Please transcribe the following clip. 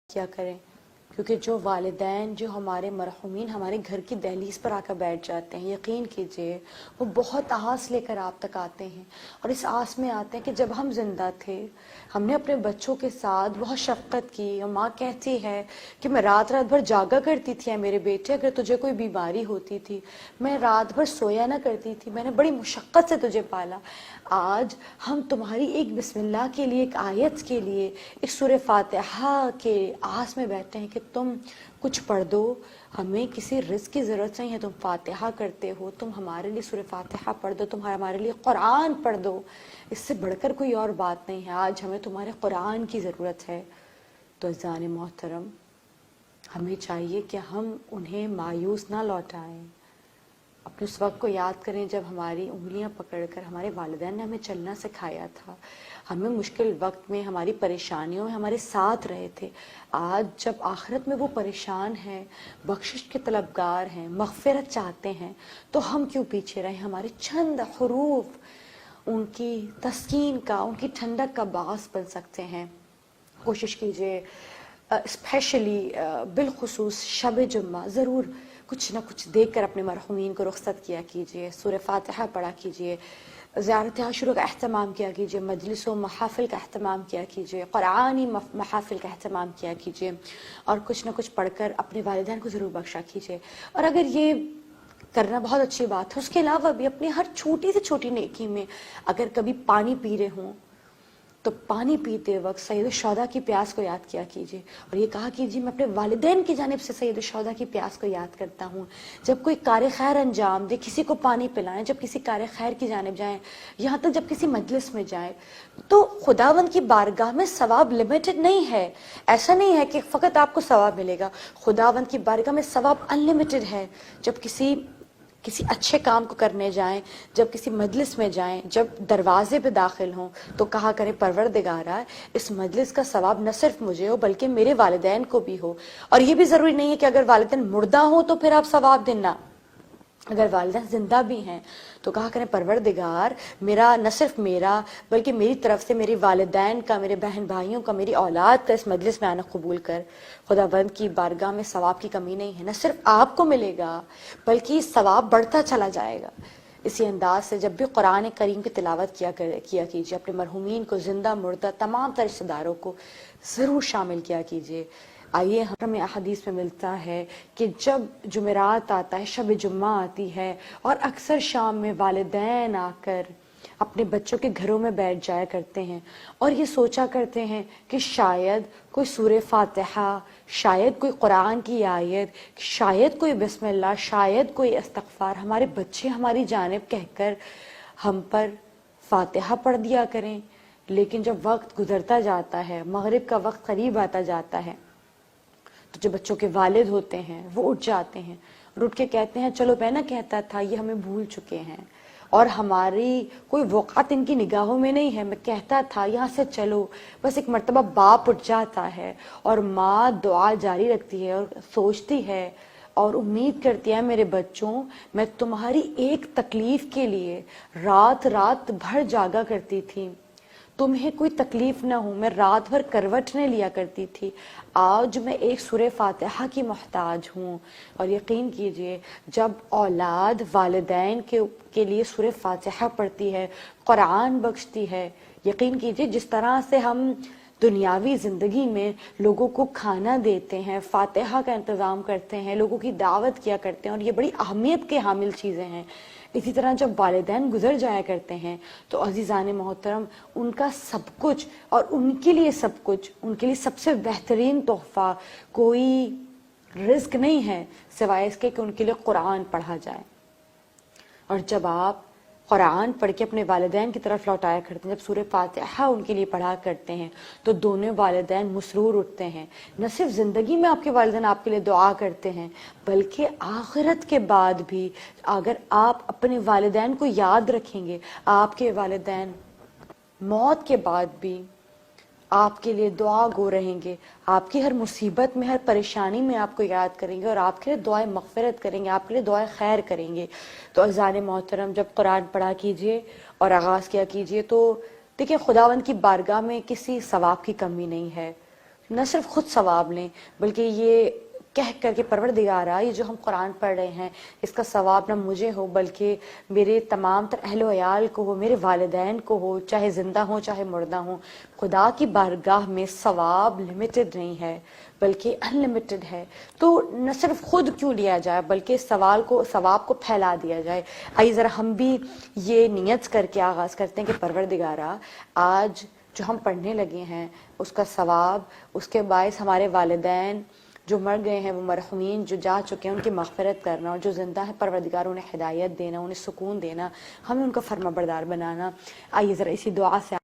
کیا کریں، کیونکہ جو والدین جو ہمارے مرحومین ہمارے گھر کی دہلیز پر آ کر بیٹھ جاتے ہیں، یقین کیجئے وہ بہت آس لے کر آپ تک آتے ہیں، اور اس آس میں آتے ہیں کہ جب ہم زندہ تھے ہم نے اپنے بچوں کے ساتھ بہت شفقت کی، اور ماں کہتی ہے کہ میں رات رات بھر جاگا کرتی تھی، میرے بیٹے اگر تجھے کوئی بیماری ہوتی تھی میں رات بھر سویا نہ کرتی تھی، میں نے بڑی مشقت سے تجھے پالا۔ آج ہم تمہاری ایک بسم اللہ کے لیے، ایک آیت کے لیے، ایک سورہ فاتحہ کے آس میں بیٹھے ہیں کہ تم کچھ پڑھ دو، ہمیں کسی رزق کی ضرورت نہیں ہے، تم فاتحہ کرتے ہو، تم ہمارے لیے سورہ فاتحہ پڑھ دو، تم ہمارے لیے قرآن پڑھ دو، اس سے بڑھ کر کوئی اور بات نہیں ہے، آج ہمیں تمہارے قرآن کی ضرورت ہے۔ تو عزیزان محترم، ہمیں چاہیے کہ ہم انہیں مایوس نہ لوٹائیں، اپنے اس وقت کو یاد کریں جب ہماری انگلیاں پکڑ کر ہمارے والدین نے ہمیں چلنا سکھایا تھا، ہمیں مشکل وقت میں ہماری پریشانیوں میں ہمارے ساتھ رہے تھے۔ آج جب آخرت میں وہ پریشان ہیں، بخشش کے طلبگار ہیں، مغفرت چاہتے ہیں، تو ہم کیوں پیچھے رہیں؟ ہمارے چند حروف ان کی تسکین کا، ان کی ٹھنڈک کا باعث بن سکتے ہیں۔ کوشش کیجئے اسپیشلی بالخصوص شب جمعہ ضرور کچھ نہ کچھ دیکھ کر اپنے مرحومین کو رخصت کیا کیجئے، سورہ فاتحہ پڑھا کیجئے، زیارت عاشورہ کا اہتمام کیا کیجئے، مجلس و محافل کا اہتمام کیا کیجئے، قرآنی محافل کا اہتمام کیا کیجئے، اور کچھ نہ کچھ پڑھ کر اپنے والدین کو ضرور بخشا کیجئے۔ اور اگر یہ کرنا بہت اچھی بات ہے، اس کے علاوہ بھی اپنی ہر چھوٹی سے چھوٹی نیکی میں اگر کبھی پانی پی رہے ہوں تو پانی پیتے وقت سید الشہداء کی پیاس کو یاد کیا کیجئے، اور یہ کہا کیجئے میں اپنے والدین کی جانب سے سید الشہداء کی پیاس کو یاد کرتا ہوں۔ جب کوئی کار خیر انجام دے، کسی کو پانی پلائیں، جب کسی کار خیر کی جانب جائیں، یہاں تک جب کسی مجلس میں جائیں، تو خداوند کی بارگاہ میں ثواب لمیٹڈ نہیں ہے، ایسا نہیں ہے کہ فقط آپ کو ثواب ملے گا، خداوند کی بارگاہ میں ثواب انلمیٹڈ ہے۔ جب کسی اچھے کام کو کرنے جائیں، جب کسی مجلس میں جائیں، جب دروازے پہ داخل ہوں تو کہا کریں پروردگارا اس مجلس کا ثواب نہ صرف مجھے ہو بلکہ میرے والدین کو بھی ہو۔ اور یہ بھی ضروری نہیں ہے کہ اگر والدین مردہ ہوں تو پھر آپ ثواب دینا، اگر والدین زندہ بھی ہیں تو کہا کریں پروردگار میرا، نہ صرف میرا بلکہ میری طرف سے میری والدین کا، میرے بہن بھائیوں کا، میری اولاد کا اس مجلس میں آنا قبول کر۔ خداوند کی بارگاہ میں ثواب کی کمی نہیں ہے، نہ صرف آپ کو ملے گا بلکہ ثواب بڑھتا چلا جائے گا۔ اسی انداز سے جب بھی قرآن کریم کی تلاوت کیا کیجیے، اپنے مرحومین کو، زندہ مردہ تمام تر رشتہ داروں کو ضرور شامل کیا کیجیے۔ آئیے، ہمیں احادیث میں ملتا ہے کہ جب جمعرات آتا ہے، شب جمعہ آتی ہے، اور اکثر شام میں والدین آ کر اپنے بچوں کے گھروں میں بیٹھ جایا کرتے ہیں اور یہ سوچا کرتے ہیں کہ شاید کوئی سورہ فاتحہ، شاید کوئی قرآن کی آیت، شاید کوئی بسم اللہ، شاید کوئی استغفار ہمارے بچے ہماری جانب کہہ کر ہم پر فاتحہ پڑھ دیا کریں۔ لیکن جب وقت گزرتا جاتا ہے، مغرب کا وقت قریب آتا جاتا ہے، تو جو بچوں کے والد ہوتے ہیں وہ اٹھ جاتے ہیں اور اٹھ کے کہتے ہیں چلو میں نہ کہتا تھا، یہ ہمیں بھول چکے ہیں اور ہماری کوئی وقعت ان کی نگاہوں میں نہیں ہے، میں کہتا تھا یہاں سے چلو۔ بس ایک مرتبہ باپ اٹھ جاتا ہے اور ماں دعا جاری رکھتی ہے اور سوچتی ہے اور امید کرتی ہے میرے بچوں میں تمہاری ایک تکلیف کے لیے رات رات بھر جاگا کرتی تھی، تمہیں کوئی تکلیف نہ ہو، میں رات بھر کروٹ نہیں لیا کرتی تھی، آج میں ایک سورہ فاتحہ کی محتاج ہوں۔ اور یقین کیجئے جب اولاد والدین کے لیے سورہ فاتحہ پڑھتی ہے، قرآن بخشتی ہے، یقین کیجئے جس طرح سے ہم دنیاوی زندگی میں لوگوں کو کھانا دیتے ہیں، فاتحہ کا انتظام کرتے ہیں، لوگوں کی دعوت کیا کرتے ہیں اور یہ بڑی اہمیت کے حامل چیزیں ہیں، اسی طرح جب والدین گزر جایا کرتے ہیں تو عزیزان محترم ان کا سب کچھ اور ان کے لیے سب کچھ، ان کے لیے سب سے بہترین تحفہ کوئی رزق نہیں ہے سوائے اس کے کہ ان کے لیے قرآن پڑھا جائے۔ اور جب آپ قرآن پڑھ کے اپنے والدین کی طرف لوٹایا کرتے ہیں، جب سورہ فاتحہ ان کے لیے پڑھا کرتے ہیں تو دونوں والدین مسرور اٹھتے ہیں۔ نہ صرف زندگی میں آپ کے والدین آپ کے لیے دعا کرتے ہیں بلکہ آخرت کے بعد بھی اگر آپ اپنے والدین کو یاد رکھیں گے، آپ کے والدین موت کے بعد بھی آپ کے لیے دعا گو رہیں گے، آپ کی ہر مصیبت میں، ہر پریشانی میں آپ کو یاد کریں گے اور آپ کے لیے دعائیں مغفرت کریں گے، آپ کے لیے دعائیں خیر کریں گے۔ تو عزیزان محترم جب قرآن پڑھا کیجئے اور آغاز کیا کیجئے تو دیکھیں خداوند کی بارگاہ میں کسی ثواب کی کمی نہیں ہے، نہ صرف خود ثواب لیں بلکہ یہ کہہ کر کے پروردگارا یہ جو ہم قرآن پڑھ رہے ہیں اس کا ثواب نہ مجھے ہو بلکہ میرے تمام تر اہل و عیال کو ہو، میرے والدین کو ہو، چاہے زندہ ہوں چاہے مردہ ہوں۔ خدا کی بارگاہ میں ثواب لمیٹڈ نہیں ہے بلکہ ان لمیٹڈ ہے، تو نہ صرف خود کیوں لیا جائے بلکہ ثواب کو پھیلا دیا جائے۔ آئیے ذرا ہم بھی یہ نیت کر کے آغاز کرتے ہیں کہ پروردگارا آج جو ہم پڑھنے لگے ہیں اس کا ثواب، اس کے باعث ہمارے والدین جو مر گئے ہیں، وہ مرحومین جو جا چکے ہیں، ان کی مغفرت کرنا، اور جو زندہ ہیں پروردگار انہیں ہدایت دینا، انہیں سکون دینا، ہمیں ان کا فرما بردار بنانا۔ آئیے ذرا اسی دعا سے